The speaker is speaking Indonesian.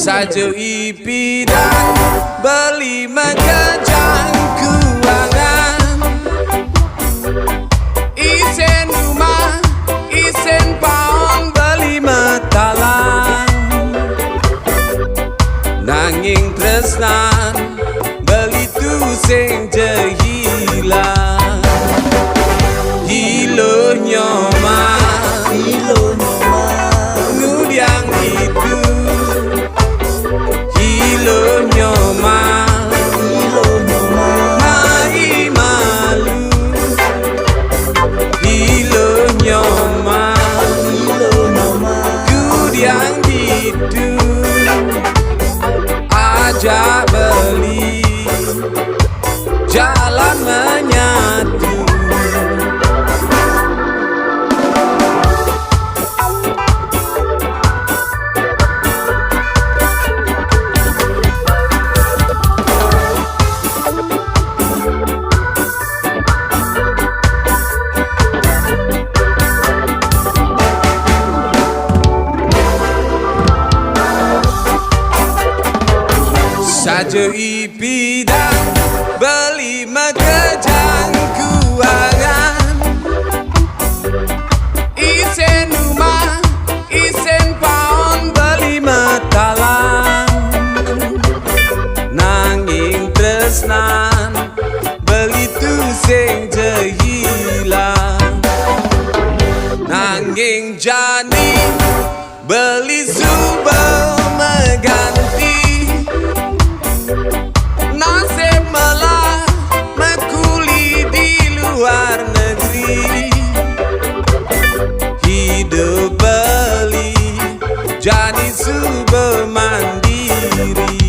Saja ipidan beli mekejang keuangan, isen rumah, isen paon beli metalang, nanging tresnan beli tu sing jehilang. Hilo nyoman, ngudiang itu. Hilo nyoman, mai malu. Hilo nyoman, ngudiang itu. Ajak beli, jalan menyatu. Saja ipidan beli mekejang keuangan, isen rumah, isen paon beli metalang, nanging tresnan beli tu sing jehilang. Nanging jani beli subel mengganti, nasib malah mekuli di luar negeri. Hidup beli jadi subel mandiri.